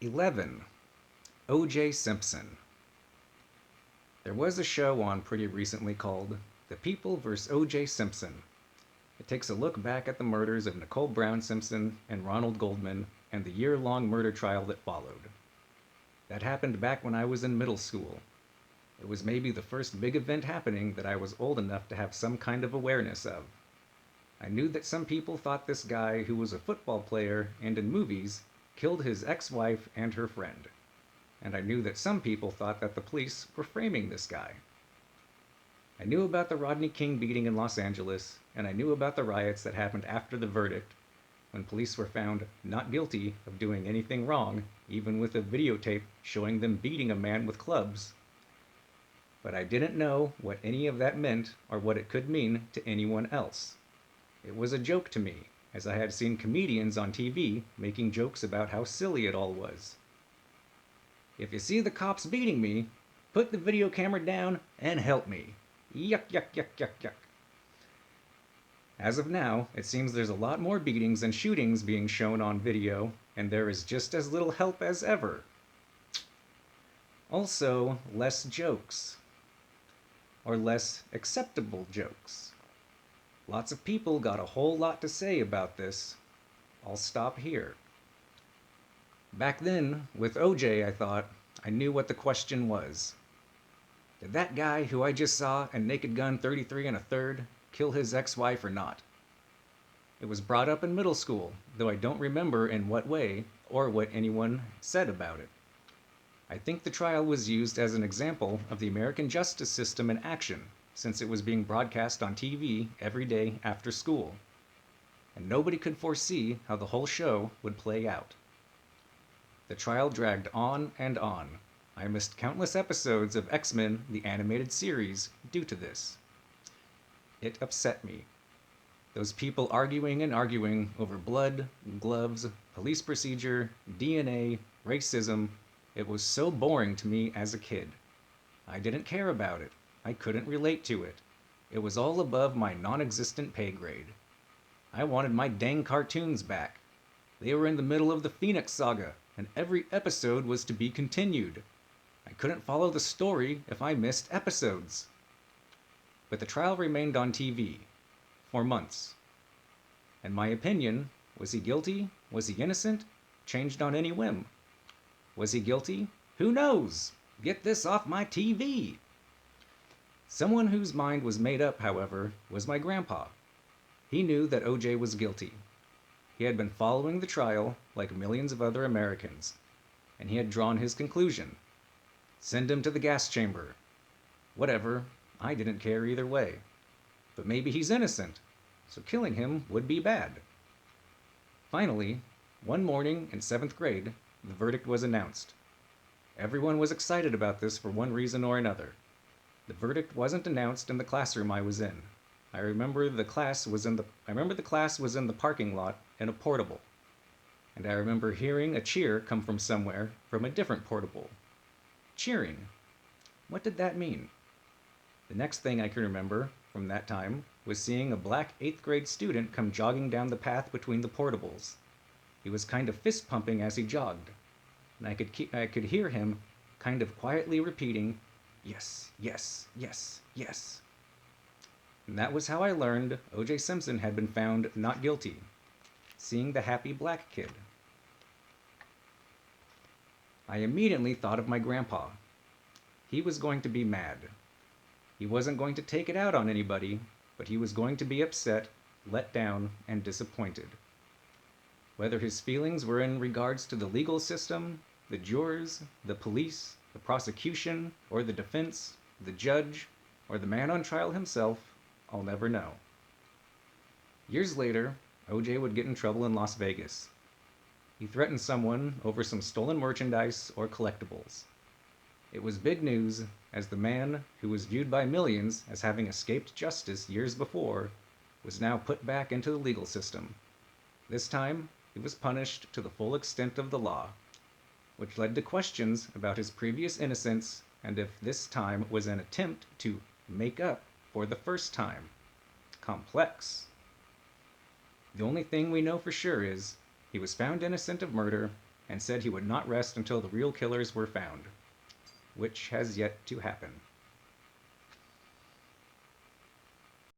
11. O.J. Simpson. There was a show on pretty recently called The People vs. O.J. Simpson. It takes a look back at the murders of Nicole Brown Simpson and Ronald Goldman and the year-long murder trial that followed. That happened back when I was in middle school. It was maybe the first big event happening that I was old enough to have some kind of awareness of. I knew that some people thought this guy, who was a football player and in movies, killed his ex-wife and her friend. And I knew that some people thought that the police were framing this guy. I knew about the Rodney King beating in Los Angeles, and I knew about the riots that happened after the verdict, when police were found not guilty of doing anything wrong, even with a videotape showing them beating a man with clubs. But I didn't know what any of that meant or what it could mean to anyone else. It was a joke to me, as I had seen comedians on TV making jokes about how silly it all was. If you see the cops beating me, put the video camera down and help me. Yuck, yuck, yuck, yuck, yuck. As of now, it seems there's a lot more beatings and shootings being shown on video, and there is just as little help as ever. Also, less jokes. Or less acceptable jokes. Lots of people got a whole lot to say about this. I'll stop here. Back then, with OJ, I thought, I knew what the question was. Did that guy who I just saw in Naked Gun 33 1/3 kill his ex-wife or not? It was brought up in middle school, though I don't remember in what way or what anyone said about it. I think the trial was used as an example of the American justice system in action, since it was being broadcast on TV every day after school. And nobody could foresee how the whole show would play out. The trial dragged on and on. I missed countless episodes of X-Men, the animated series, due to this. It upset me. Those people arguing and arguing over blood, gloves, police procedure, DNA, racism. It was so boring to me as a kid. I didn't care about it. I couldn't relate to it. It was all above my non-existent pay grade. I wanted my dang cartoons back. They were in the middle of the Phoenix Saga, and every episode was to be continued. I couldn't follow the story if I missed episodes. But the trial remained on TV for months. And my opinion, was he guilty? Was he innocent? Changed on any whim. Was he guilty? Who knows? Get this off my TV! Someone whose mind was made up, however, was my grandpa. He knew that OJ was guilty. He had been following the trial like millions of other Americans, and he had drawn his conclusion. Send him to the gas chamber. Whatever, I didn't care either way. But maybe he's innocent, so killing him would be bad. Finally, one morning in 7th grade, the verdict was announced. Everyone was excited about this for one reason or another. The verdict wasn't announced in the classroom I was in. I remember the class was in the parking lot in a portable. And I remember hearing a cheer come from somewhere from a different portable. Cheering. What did that mean? The next thing I can remember from that time was seeing a black 8th grade student come jogging down the path between the portables. He was kind of fist pumping as he jogged, and I could hear him kind of quietly repeating, "Yes, yes, yes, yes." And that was how I learned O.J. Simpson had been found not guilty, seeing the happy black kid. I immediately thought of my grandpa. He was going to be mad. He wasn't going to take it out on anybody, but he was going to be upset, let down, and disappointed. Whether his feelings were in regards to the legal system, the jurors, the police, the prosecution, or the defense, the judge, or the man on trial himself, I'll never know. Years later, OJ would get in trouble in Las Vegas. He threatened someone over some stolen merchandise or collectibles. It was big news, as the man, who was viewed by millions as having escaped justice years before, was now put back into the legal system. This time, he was punished to the full extent of the law, which led to questions about his previous innocence and if this time was an attempt to make up for the first time. Complex. The only thing we know for sure is he was found innocent of murder and said he would not rest until the real killers were found, which has yet to happen.